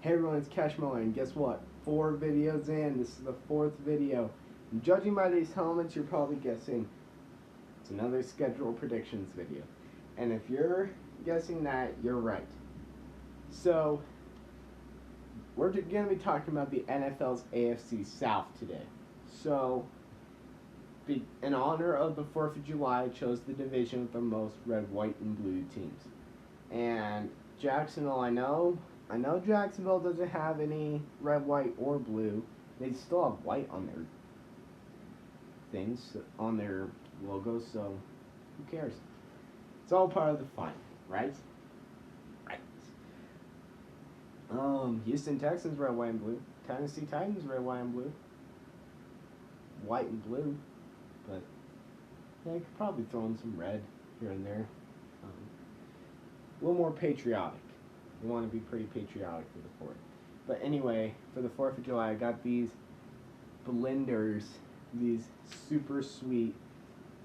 Hey everyone, it's Cash Miller, and guess what? 4 videos in, this is the 4th video. And judging by these helmets, you're probably guessing it's another schedule predictions video. And if you're guessing that, you're right. So, we're going to be talking about the NFL's AFC South today. So, in honor of the 4th of July, I chose the division with the most red, white, and blue teams. And Jacksonville, I know Jacksonville doesn't have any red, white, or blue. They still have white on their things, on their logos, so who cares? It's all part of the fun, right? Right. Houston Texans, red, white, and blue. Tennessee Titans, red, white, and blue. White and blue, but yeah, I could probably throw in some red here and there. A little more patriotic. We want to be pretty patriotic for the 4th. But anyway, for the 4th of July, I got these blenders, these super sweet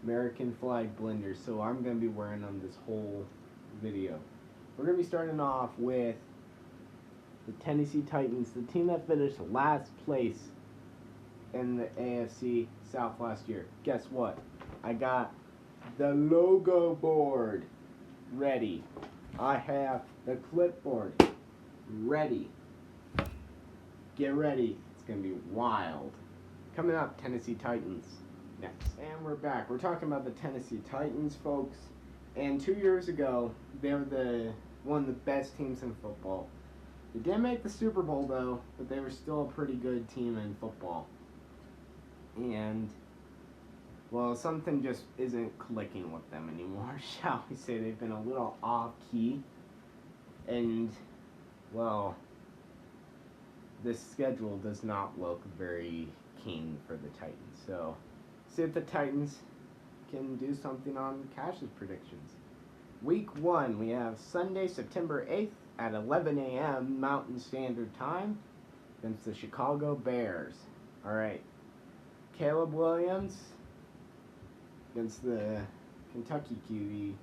American flag blenders. So I'm going to be wearing them this whole video. We're going to be starting off with the Tennessee Titans, the team that finished last place in the AFC South last year. Guess what? I got the logo board ready. I have the clipboard ready. Get ready. It's going to be wild. Coming up, Tennessee Titans next. And we're back. We're talking about the Tennessee Titans, folks. And 2 years ago, they were one of the best teams in football. They didn't make the Super Bowl, though, but they were still a pretty good team in football. And, well, something just isn't clicking with them anymore, shall we say. They've been a little off-key. And, well, this schedule does not look very keen for the Titans. So, see if the Titans can do something on Cash's predictions. Week 1, we have Sunday, September 8th at 11 a.m. Mountain Standard Time against the Chicago Bears. All right. Caleb Williams against the Kentucky QB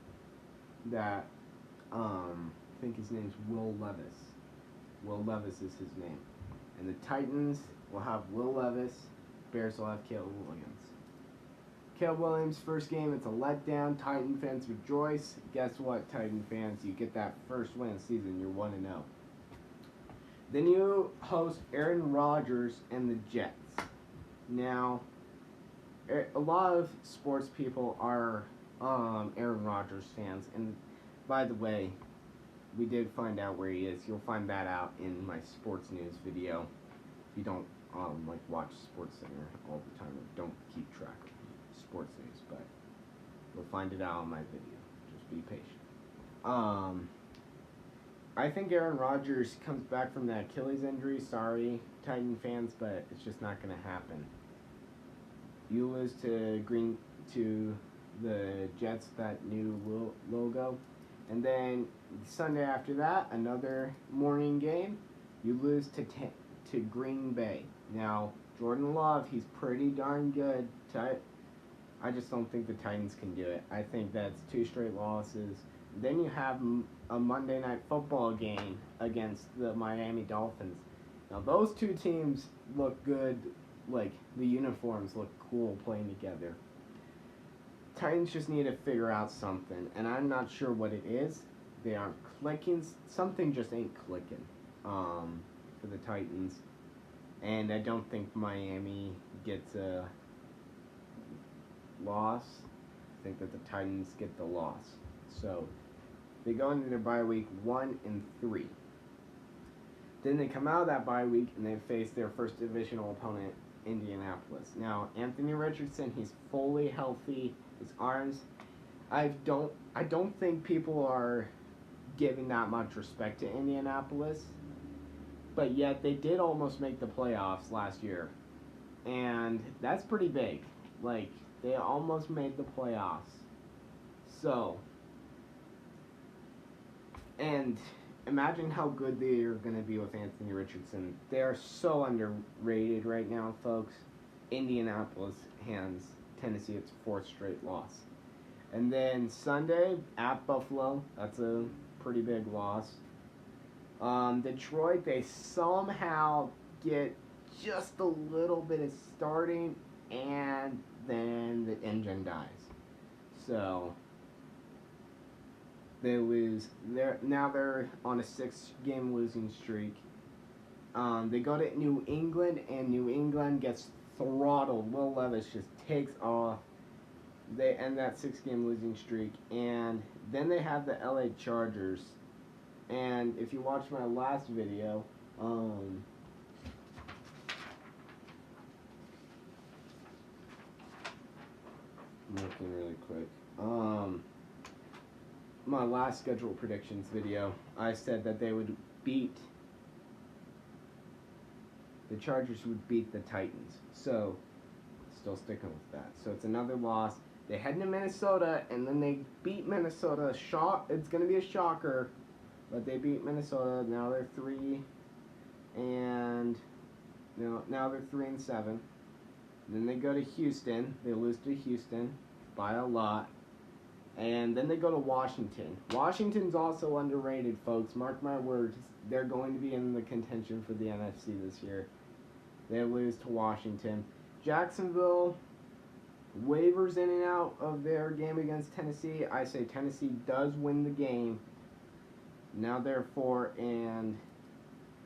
that, I think his name's Will Levis. Will Levis is his name. And the Titans will have Will Levis. Bears will have Caleb Williams. Caleb Williams' first game, it's a letdown. Titan fans rejoice. Guess what, Titan fans? You get that first win of the season. You're 1-0. Then you host Aaron Rodgers and the Jets. Now, a lot of sports people are Aaron Rodgers fans. And by the way, we did find out where he is. You'll find that out in my sports news video. If you don't watch Sports Center all the time, or don't keep track of sports news, but you'll find it out on my video. Just be patient. I think Aaron Rodgers comes back from that Achilles injury. Sorry, Titan fans, but it's just not going to happen. You lose to the Jets, that new logo. And then Sunday after that, another morning game. You lose to Green Bay. Now, Jordan Love, he's pretty darn good. I just don't think the Titans can do it. I think that's 2 straight losses. Then you have a Monday Night Football game against the Miami Dolphins. Now, those 2 teams look good. Like, the uniforms look cool playing together. Titans just need to figure out something, and I'm not sure what it is. They aren't clicking. Something just ain't clicking for the Titans. And I don't think Miami gets a loss. I think that the Titans get the loss. So, they go into their bye week 1-3. Then they come out of that bye week and they face their first divisional opponent, Indianapolis. Now, Anthony Richardson, he's fully healthy. His arms, I don't think people are giving that much respect to Indianapolis, but yet they did almost make the playoffs last year, and that's pretty big. Like, they almost made the playoffs. So, and imagine how good they are going to be with Anthony Richardson. They are so underrated right now, folks. Indianapolis hands Tennessee its 4th straight loss. And then Sunday at Buffalo, that's a pretty big loss. Detroit, they somehow get just a little bit of starting, and then the engine dies. So they lose. They're on a 6-game losing streak. They go to New England, and New England gets throttled. Will Levis just takes off. They end that 6-game losing streak, and then they have the LA Chargers. And if you watch my last video, I'm looking really quick. My last schedule predictions video, I said that the Chargers would beat the Titans. So, still sticking with that. So it's another loss. They head to Minnesota, and then they beat Minnesota. It's going to be a shocker, but they beat Minnesota. Now they're 3, and now they're 3-7. Then they go to Houston. They lose to Houston by a lot. And then they go to Washington. Washington's also underrated, folks. Mark my words. They're going to be in the contention for the NFC this year. They lose to Washington. Jacksonville wavers in and out of their game against Tennessee. I say Tennessee does win the game. Now they're 4-9.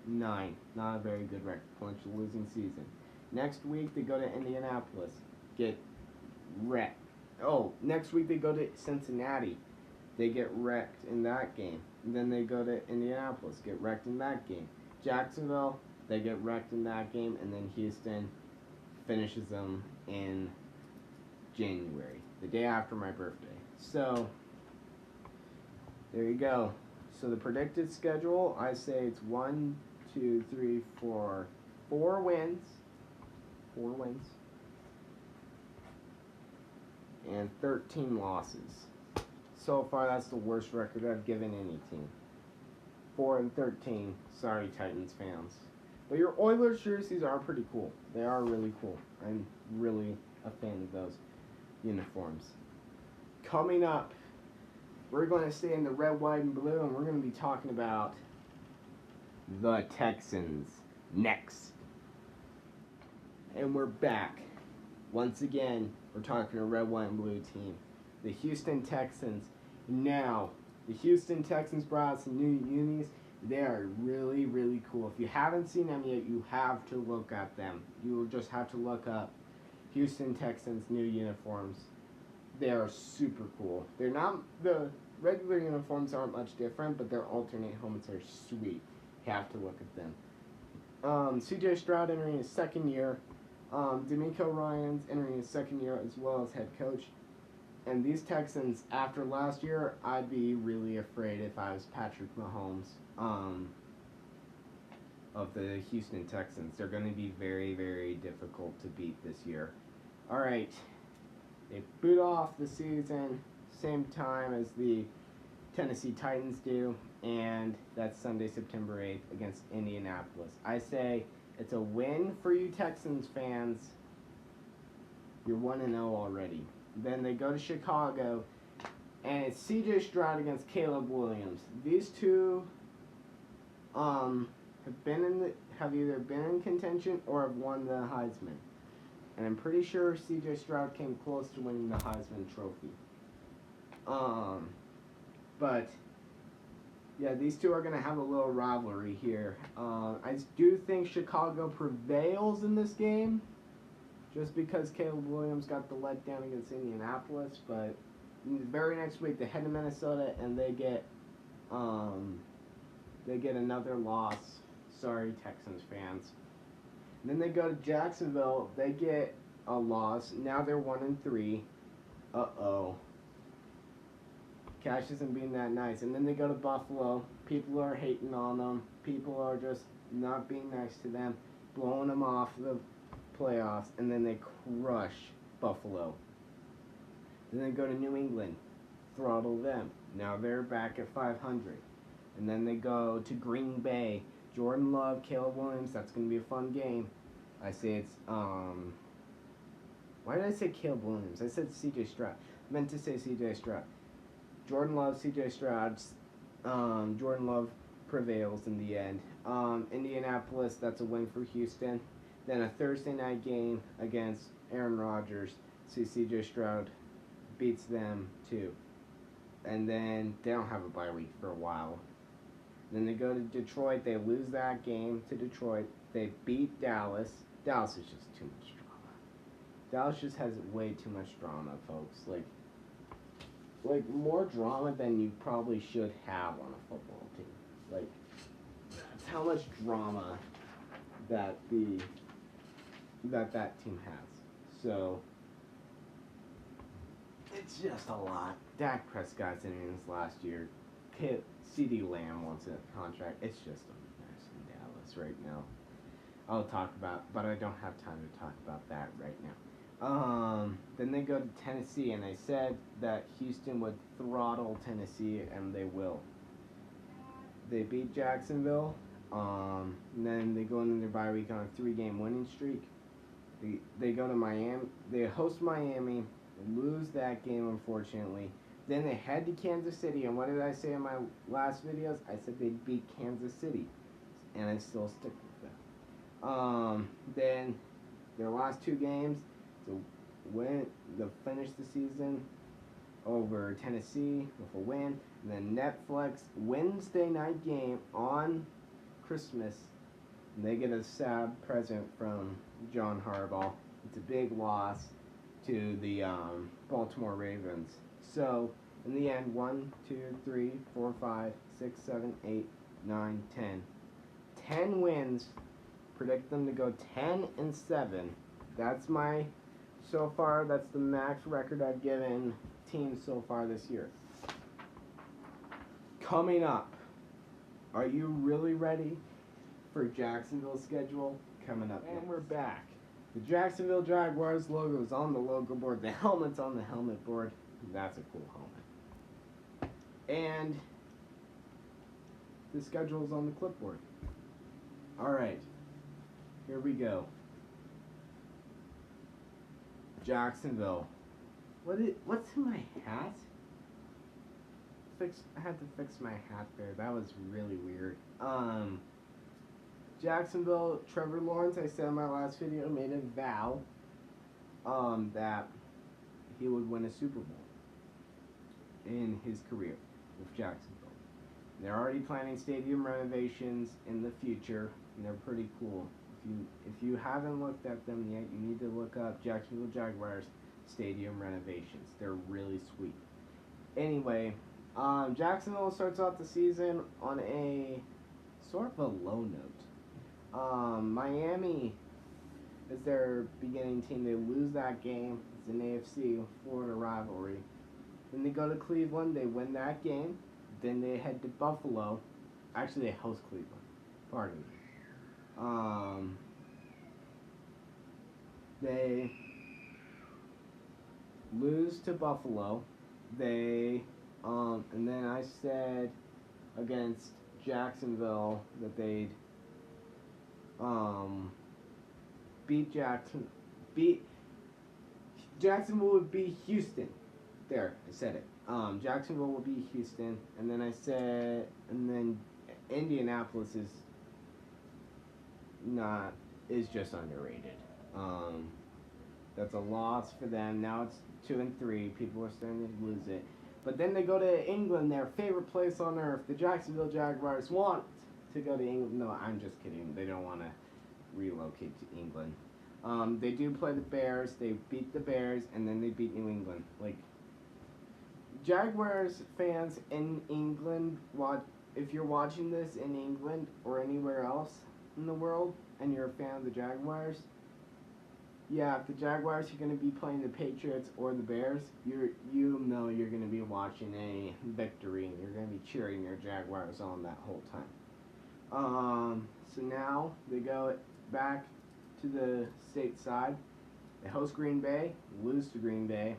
Not a very good record. Potential losing season. Next week they go to Indianapolis. Get wrecked. Oh, next week they go to Cincinnati. They get wrecked in that game. And then they go to Indianapolis. Get wrecked in that game. Jacksonville, they get wrecked in that game. And then Houston finishes them in January, the day after my birthday. So, there you go. So the predicted schedule, I say it's 1, 2, 3, 4, 4 wins. 4 wins. And 13 losses. So far, that's the worst record I've given any team. 4-13. Sorry, Titans fans. But your Oilers jerseys are pretty cool. They are really cool. I'm really a fan of those uniforms. Coming up, we're going to stay in the red, white, and blue, and we're going to be talking about the Texans next. And we're back. Once again, we're talking a red, white, and blue team. The Houston Texans. Now, the Houston Texans brought out some new unis. They are really, really cool. If you haven't seen them yet, you have to look at them. You will just have to look up Houston Texans new uniforms. They are super cool. They're not, the regular uniforms aren't much different, but their alternate helmets are sweet. You have to look at them. CJ Stroud entering his second year. D'Amico Ryans entering his second year as well as head coach. And these Texans, after last year, I'd be really afraid if I was Patrick Mahomes of the Houston Texans. They're going to be very, very difficult to beat this year. All right. They boot off the season same time as the Tennessee Titans do, and that's Sunday, September 8th against Indianapolis. I say it's a win for you Texans fans. You're 1-0 already. Then they go to Chicago, and it's CJ Stroud against Caleb Williams. These two have either been in contention or have won the Heisman. And I'm pretty sure CJ Stroud came close to winning the Heisman Trophy. But yeah, these two are going to have a little rivalry here. I do think Chicago prevails in this game, just because Caleb Williams got the letdown against Indianapolis. But the very next week they head to Minnesota and they get another loss. Sorry, Texans fans. And then they go to Jacksonville. They get a loss. Now they're 1-3. Uh-oh. Cash isn't being that nice. And then they go to Buffalo. People are hating on them. People are just not being nice to them, blowing them off the playoffs. And then they crush Buffalo. Then they go to New England, throttle them. Now they're back at 500. And then they go to Green Bay. Jordan Love, Caleb Williams, that's going to be a fun game. I say it's, why did I say Caleb Williams? I said CJ Stroud. I meant to say CJ Stroud. Jordan Love, CJ Stroud. Jordan Love prevails in the end. Indianapolis, that's a win for Houston. Then a Thursday night game against Aaron Rodgers. See, CJ Stroud beats them too. And then they don't have a bye week for a while. Then they go to Detroit. They lose that game to Detroit. They beat Dallas. Dallas is just too much drama. Dallas just has way too much drama, folks. Like more drama than you probably should have on a football team. Like, that's how much drama that that team has. So it's just a lot. Dak Prescott's in his last year. CeeDee Lamb wants a contract. It's just a mess in Dallas right now. I'll talk about, but I don't have time to talk about that right now. Then they go to Tennessee, and they said that Houston would throttle Tennessee, and they will. They beat Jacksonville, and then they go into their bye week on a 3-game winning streak. They go to Miami. They host Miami, lose that game, unfortunately. Then they head to Kansas City, and what did I say in my last videos? I said they'd beat Kansas City, and I still stick with that. Then their last 2 games, to finish the season over Tennessee with a win, and then Netflix Wednesday night game on Christmas, and they get a sad present from John Harbaugh. It's a big loss to the Baltimore Ravens. So, in the end, 1, 2, 3, 4, 5, 6, 7, 8, 9, 10. 10 wins. Predict them to go 10-7. That's my, so far, that's the max record I've given teams so far this year. Coming up, are you really ready for Jacksonville's schedule? Coming up next. And we're back. The Jacksonville Jaguars logo is on the logo board. The helmet's on the helmet board. That's a cool helmet. And the schedule is on the clipboard. Alright, here we go. Jacksonville. What's in my hat? I had to fix my hat there. That was really weird. Jacksonville, Trevor Lawrence, I said in my last video, made a vow that he would win a Super Bowl in his career with Jacksonville. They're already planning stadium renovations in the future, and they're pretty cool. If you haven't looked at them yet, you need to look up Jacksonville Jaguars stadium renovations. They're really sweet. Anyway, Jacksonville starts off the season on a sort of a low note. Miami is their beginning team. They lose that game. It's an AFC Florida rivalry. Then they go to Cleveland. They win that game. Then they head to Buffalo. Actually, they host Cleveland. Pardon me. They lose to Buffalo. They and then I said against Jacksonville that they'd Jacksonville would beat Houston. There, I said it. Jacksonville will beat Houston, and then I said, and then Indianapolis is just underrated. That's a loss for them. Now it's 2-3. People are starting to lose it. But then they go to England, their favorite place on earth. The Jacksonville Jaguars want to go to England. No, I'm just kidding. They don't want to relocate to England. They do play the Bears. They beat the Bears, and then they beat New England. Like, Jaguars fans in England, if you're watching this in England or anywhere else in the world, and you're a fan of the Jaguars, yeah, if the Jaguars are going to be playing the Patriots or the Bears, you know you're going to be watching a victory, and you're going to be cheering your Jaguars on that whole time. So now they go back to the stateside. They host Green Bay, lose to Green Bay.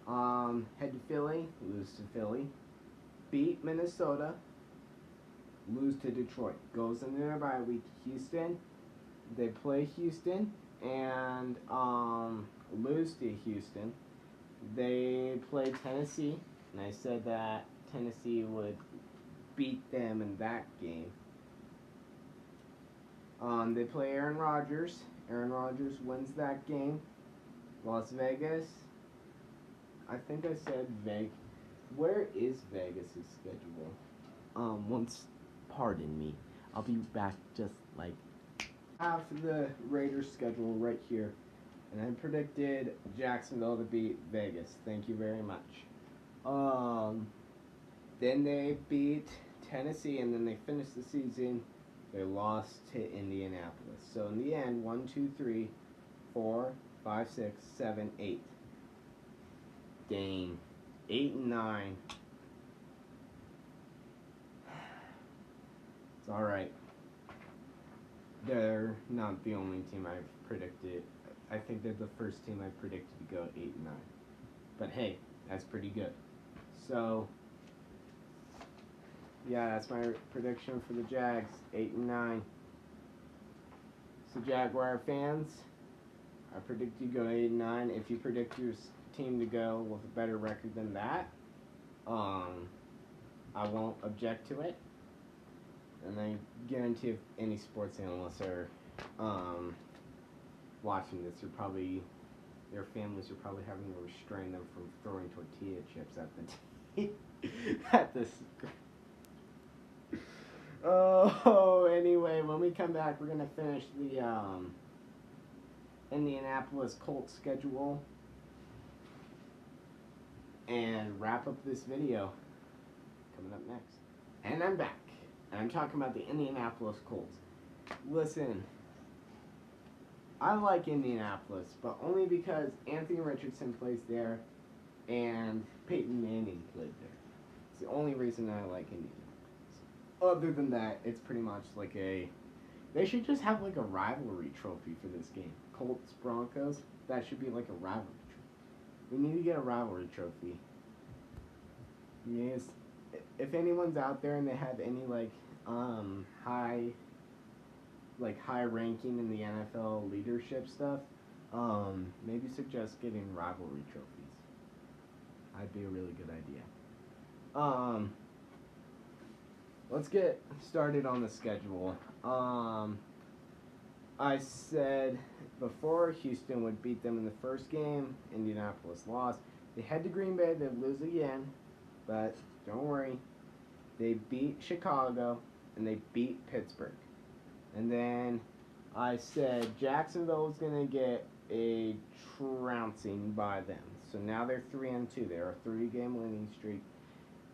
Head to Philly, lose to Philly. Beat Minnesota, lose to Detroit. Goes into their bye week. Houston, they play Houston and lose to Houston. They play Tennessee, and I said that Tennessee would beat them in that game. They play Aaron Rodgers. Aaron Rodgers wins that game. Las Vegas. I think I said Vegas. Where is Vegas' schedule? Pardon me. I'll be back just like after the Raiders schedule right here. And I predicted Jacksonville to beat Vegas. Thank you very much. Then they beat Tennessee, and then they finished the season. They lost to Indianapolis. So in the end, 1, 2, 3, 4, 5, 6, 7, 8. Dang. 8 and 9. It's alright. They're not the only team I've predicted. I think they're the first team I predicted to go 8 and 9. But hey, that's pretty good. So, yeah, that's my prediction for the Jags, 8 and 9. So, Jaguar fans, I predict you go 8 and 9. If you predict your team to go with a better record than that, I won't object to it. And I guarantee if any sports analysts are watching this, their families are probably having to restrain them from throwing tortilla chips at the anyway, when we come back, we're gonna finish the Indianapolis Colts schedule and wrap up this video. Coming up next, and I'm back, and I'm talking about the Indianapolis Colts. Listen, I like Indianapolis, but only because Anthony Richardson plays there and Peyton Manning played there. It's the only reason I like Indianapolis. Other than that, it's pretty much like they should just have like a rivalry trophy for this game. Colts, Broncos, that should be like a rivalry trophy. We need to get a rivalry trophy. Yes, if anyone's out there and they have any high ranking in the NFL leadership stuff, maybe suggest getting rivalry trophies. That'd be a really good idea. Let's get started on the schedule. I said before Houston would beat them in the first game. Indianapolis lost. They head to Green Bay. They'd lose again, but don't worry. They beat Chicago and they beat Pittsburgh. And then I said Jacksonville was going to get a trouncing by them. So now they're 3-2. They're a 3-game winning streak.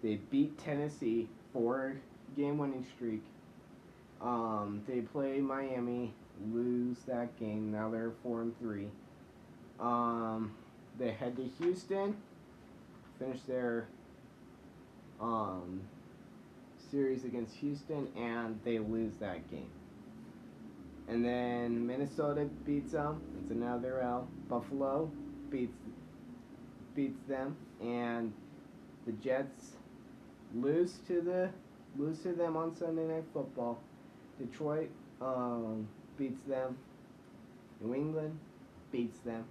They beat Tennessee, 4-game winning streak. They play Miami, lose that game. Now they're 4-3. They head to Houston, finish their series against Houston, and they lose that game. And then Minnesota beats them. It's another L. Buffalo beats them, and the Jets lose to them on Sunday Night Football. Detroit beats them. New England beats them.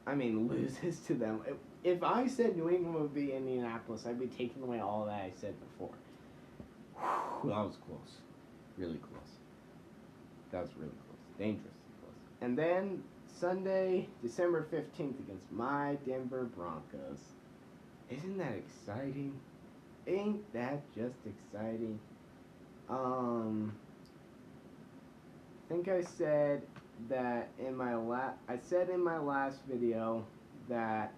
Loses to them. If I said New England would be Indianapolis, I'd be taking away all that I said before. Whew, that was close. Really close. That was really close. Dangerously close. And then Sunday, December 15th against my Denver Broncos. Isn't that exciting? Ain't that just exciting? I think I said that in my last video that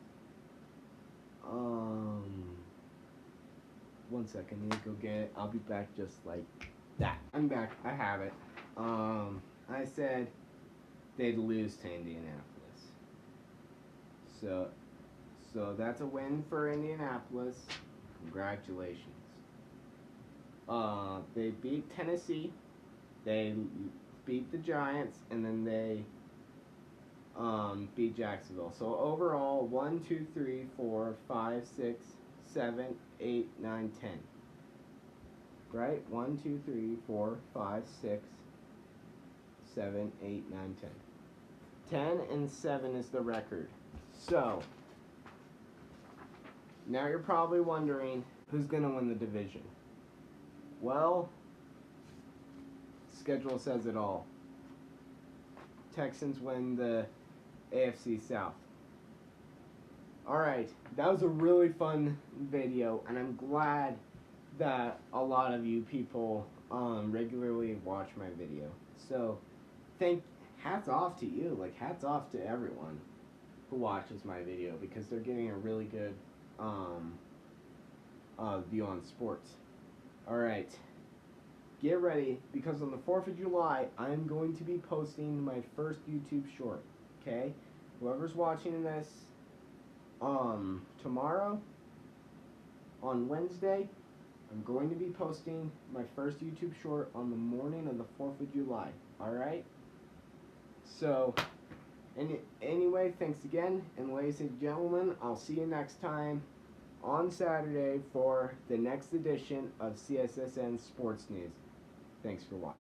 one second, I need to go get it. I'll be back just like that. I'm back. I have it. I said they'd lose to Indianapolis. So that's a win for Indianapolis. Congratulations. They beat Tennessee. They beat the Giants, and then they beat Jacksonville. So overall, 1, 2, 3, 4, 5, 6, 7, 8, 9, 10. Right? 1, 2, 3, 4, 5, 6, 7, 8, 9, 10. 10-7 is the record. So now you're probably wondering who's going to win the division. Well, schedule says it all. Texans win the AFC South. Alright, that was a really fun video, and I'm glad that a lot of you people regularly watch my video. So, hats off to you, like hats off to everyone who watches my video, because they're getting a really good view on sports. Alright, get ready, because on the 4th of July, I'm going to be posting my first YouTube short, okay? Whoever's watching this tomorrow, on Wednesday, I'm going to be posting my first YouTube short on the morning of the 4th of July, alright? So, anyway, thanks again, and ladies and gentlemen, I'll see you next time on Saturday for the next edition of CSSN Sports News. Thanks for watching.